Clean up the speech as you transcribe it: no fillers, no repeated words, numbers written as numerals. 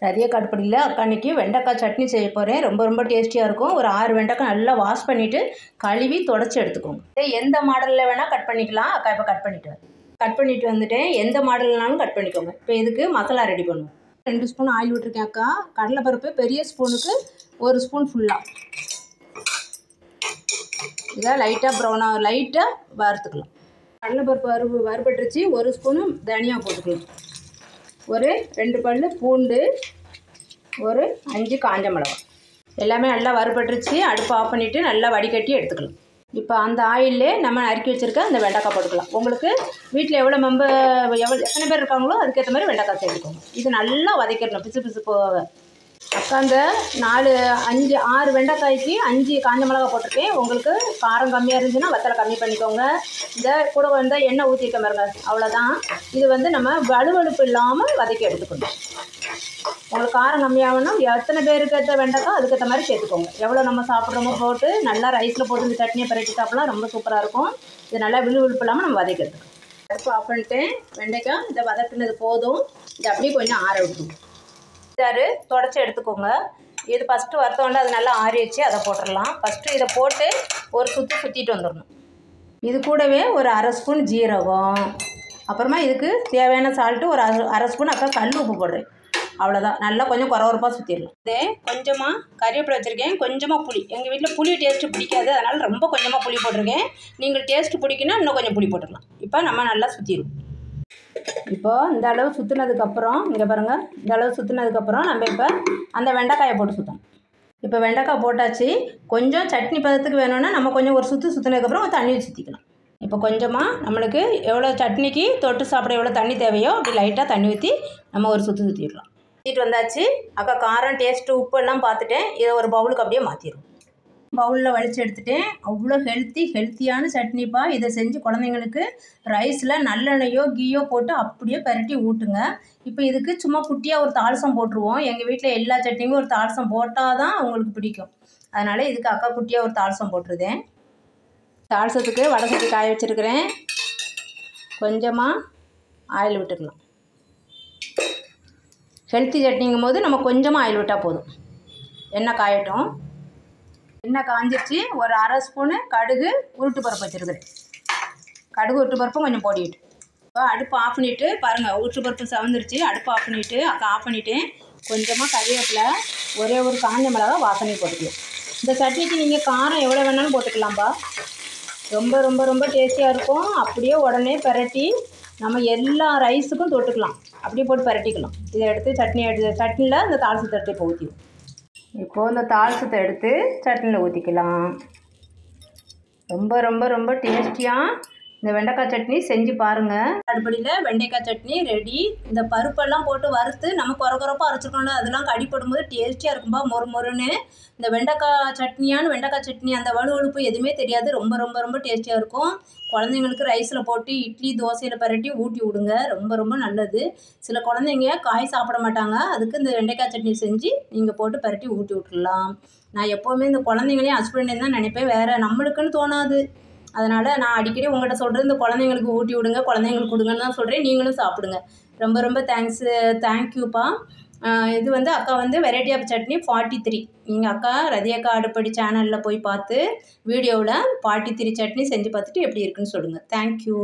ரதியக்கா அடுப்படியில் அக்கா அன்றைக்கி வெண்டைக்காய் சட்னி செய்ய போகிறேன். ரொம்ப ரொம்ப டேஸ்டியாக இருக்கும். ஒரு 6 வெண்டைக்காய் நல்லா வாஷ் பண்ணிவிட்டு கழுவி தொடச்சி எடுத்துக்கோங்க. எந்த மாடலில் வேணால் கட் பண்ணிக்கலாம். அக்கா இப்போ கட் பண்ணிட்டு வந்துட்டேன். எந்த மாடல்னாலும் கட் பண்ணிக்கோங்க. இப்போ இதுக்கு மசாலா ரெடி பண்ணுவோம். 2 ஸ்பூன் ஆயில் விட்டுருக்கேன் அக்கா. கடலைப்பருப்பு பெரிய ஸ்பூனுக்கு 1 ஸ்பூன் ஃபுல்லாக இதை லைட்டாக வறுத்துக்கலாம். கடலைப்பருப்பு வறுபட்டுருச்சு. 1 ஸ்பூனு தனியாக போட்டுக்கலாம். ஒரு 2 பல் பூண்டு, ஒரு 5 காஞ்ச மிளகாய் எல்லாமே நல்லா வறுபட்டுருச்சு. அடுப்பு ஆஃப் பண்ணிவிட்டு நல்லா வடிகட்டி எடுத்துக்கலாம். இப்போ அந்த ஆயிலே நம்ம நறுக்கி வச்சுருக்க அந்த வெண்டைக்காய் போட்டுக்கலாம். உங்களுக்கு வீட்டில் எத்தனை பேர் இருக்காங்களோ அதுக்கேற்ற மாதிரி வெண்டைக்காய் சேர்த்துக்கோங்க. இது நல்லா வதக்கிடணும் பிசு பிசு போக. அக்கா அந்த 6 வெண்டைக்காய்க்கு 5 காஞ்ச மிளகாய் போட்டிருக்கேன். உங்களுக்கு காரம் கம்மியாக இருந்துச்சுன்னா வத்தலை கம்மி பண்ணிக்கோங்க. இந்த கூட வந்து எண்ணெய் ஊற்றிக்க பாருங்க, அவ்வளோதான். இது நம்ம வலுவலுப்பு இல்லாமல் வதக்கி எடுத்துக்கணும். உங்களுக்கு காரம் கம்மியாகனா எத்தனை பேருக்கு ஏற்ற வெண்டைக்காய் அதுக்கேற்ற மாதிரி சேர்த்துக்கோங்க. எவ்வளோ நம்ம சாப்பிட்றோமோ போட்டு நல்லா ரைஸில் போட்டு இந்த சட்னியை பரட்டி சாப்பிட்லாம். ரொம்ப சூப்பராக இருக்கும். இது நல்லா விழுவிழுப்பு இல்லாமல் நம்ம வதக்கி எடுத்துக்கணும். அடுப்பு ஆஃப் பண்ணிட்டேன். வெண்டைக்காய் இதை வதக்குனது போதும். இது அப்படியே கொஞ்சம் ஆற விட்டுருவோம். தொடச்சி எடுத்துக்கோங்க. இது ஃபஸ்ட்டு வறுத்தோண்டா அது நல்லா ஆறி வச்சு அதை போட்டுடலாம். ஃபஸ்ட்டு இதை போட்டு ஒரு சுற்றிட்டு வந்துடணும். இது கூடவே ஒரு 1/2 ஸ்பூன் ஜீரகம், அப்புறமா இதுக்கு தேவையான சால்ட்டு ஒரு 1/2 ஸ்பூன் அக்கா கல் உப்பு போடுறேன். அவ்வளோதான். நல்லா கொஞ்சம் குறவரப்பாக சுற்றிடலாம். இதே கொஞ்சமாக கறிவேப்பிலை வச்சுருக்கேன், கொஞ்சமாக புளி. எங்கள் வீட்டில் புளி டேஸ்ட்டு பிடிக்காது, அதனால் ரொம்ப கொஞ்சமாக புளி போட்டிருக்கேன். நீங்கள் டேஸ்ட்டு பிடிக்குன்னா இன்னும் கொஞ்சம் புளி போட்டுக்கலாம். இப்போ நம்ம நல்லா சுற்றிடுவோம். இப்போது இந்த அளவு சுற்றினதுக்கப்புறம் இங்கே பாருங்கள், இந்த அளவு சுற்றினதுக்கப்புறம் நம்ம இப்போ அந்த வெண்டைக்காயை போட்டு சுற்றணும். இப்போ வெண்டைக்காய் போட்டாச்சு. கொஞ்சம் சட்னி பதத்துக்கு வேணும்னா நம்ம கொஞ்சம் ஒரு சுற்றினதுக்கப்புறம் தண்ணி ஊற்றிக்கலாம். இப்போ கொஞ்சமாக நம்மளுக்கு எவ்வளோ சட்னிக்கு தொட்டு சாப்பிட எவ்வளோ தண்ணி தேவையோ அப்படி லைட்டாக தண்ணி ஊற்றி நம்ம ஒரு சுற்றிடலாம். ஊற்றிட்டு வந்தாச்சு. அக்கா காரம் டேஸ்ட்டு உப்பு எல்லாம் பார்த்துட்டேன். இதை ஒரு பவுலுக்கு அப்படியே மாற்றிடுவோம். பவுலில் வலிச்சு எடுத்துட்டேன். அவ்வளோ ஹெல்த்தியான சட்னிப்பா. இதை செஞ்சு குழந்தைங்களுக்கு ரைஸில் நல்லெண்ணெயோ கீயோ போட்டு அப்படியே பரட்டி ஊட்டுங்க. இப்போ இதுக்கு சும்மா குட்டியாக ஒரு தாளசம் போட்டுருவோம். எங்கள் வீட்டில் எல்லா சட்னியுமே ஒரு தாளசம் போட்டால் தான் அவங்களுக்கு பிடிக்கும். அதனால் இதுக்கு அக்கா குட்டியாக ஒரு தாளசம் போட்டுருதேன். தாளசத்துக்கு வடை சட்டி காய வச்சுருக்கிறேன். கொஞ்சமாக ஆயில் விட்டுக்கலாம். ஹெல்த்தி சட்னிங்கும் போது நம்ம கொஞ்சமாக ஆயில் விட்டால் போதும். எண்ணெய் காயட்டும். எண்ணெய் காஞ்சிருச்சு. ஒரு 1/2 ஸ்பூனு கடுகு உருட்டு பருப்பு வச்சுருக்குறேன். கடுகு உருட்டு பருப்பும் கொஞ்சம் போடிட்டு இப்போ அடுப்பு ஆஃப் பண்ணிவிட்டு பாருங்கள், உருட்டு பருப்பு சவந்துருச்சு. அடுப்பு ஆஃப் பண்ணிவிட்டு அக்கா ஆஃப் பண்ணிவிட்டேன். கொஞ்சமாக கறிவேப்பிலை, ஒரே ஒரு காஞ்ச மிளகா வாசனை போட்டுக்கலாம். இந்த சட்னிக்கு நீங்கள் காரம் எவ்வளோ வேணாலும் போட்டுக்கலாம்ப்பா. ரொம்ப ரொம்ப ரொம்ப டேஸ்டியாக இருக்கும். அப்படியே உடனே பரட்டி நம்ம எல்லா ரைஸுக்கும் தொட்டுக்கலாம். அப்படியே போட்டு பரட்டிக்கலாம். இதை எடுத்து சட்னியில் இந்த தாளசத்தை எடுத்து இப்போ ஊற்றிடும். இப்போது இந்த தாளசத்தை எடுத்து சட்னியில் ஊற்றிக்கலாம். ரொம்ப ரொம்ப ரொம்ப டேஸ்டியாக இந்த வெண்டைக்காய் சட்னி செஞ்சு பாருங்கள். அடுப்படியில் வெண்டைக்காய் சட்னி ரெடி. இந்த பருப்பெல்லாம் போட்டு வறுத்து நம்ம குறப்பாக அரைச்சிருக்கோம்ல, அதெல்லாம் கடிப்படும் போது டேஸ்டியாக இருக்கும்பா, மொறுன்னு. இந்த வெண்டைக்காய் சட்னி அந்த வலுவலுப்பு எதுவுமே தெரியாது. ரொம்ப ரொம்ப ரொம்ப டேஸ்டியாக இருக்கும். குழந்தைங்களுக்கு ரைஸில் போட்டு இட்லி தோசையில் பரட்டி ஊட்டி விடுங்க. ரொம்ப ரொம்ப நல்லது. சில குழந்தைங்க காய் சாப்பிட மாட்டாங்க. அதுக்கு இந்த வெண்டைக்காய் சட்னி செஞ்சு நீங்கள் போட்டு பரட்டி ஊட்டி விட்டுடலாம். நான் எப்போவுமே இந்த குழந்தைங்களையும் ஹஸ்பண்டையும் தான் நினைப்பேன், வேறு நம்மளுக்குன்னு தோணாது. அதனால் நான் அடிக்கடி உங்கள்கிட்ட சொல்கிறேன், இந்த குழந்தைங்களுக்கு ஊட்டி விடுங்க, குழந்தைங்களுக்கு கொடுங்கன்னு தான் சொல்கிறேன். நீங்களும் சாப்பிடுங்க. ரொம்ப ரொம்ப தேங்க்யூப்பா. இது அக்கா வெரைட்டி ஆஃப் சட்னி 43. நீங்கள் அக்கா ரதியக்கா அடுப்படி சேனலில் போய் பார்த்து வீடியோவில் 43 சட்னி செஞ்சு பார்த்துட்டு எப்படி இருக்குன்னு சொல்லுங்கள். தேங்க்யூ.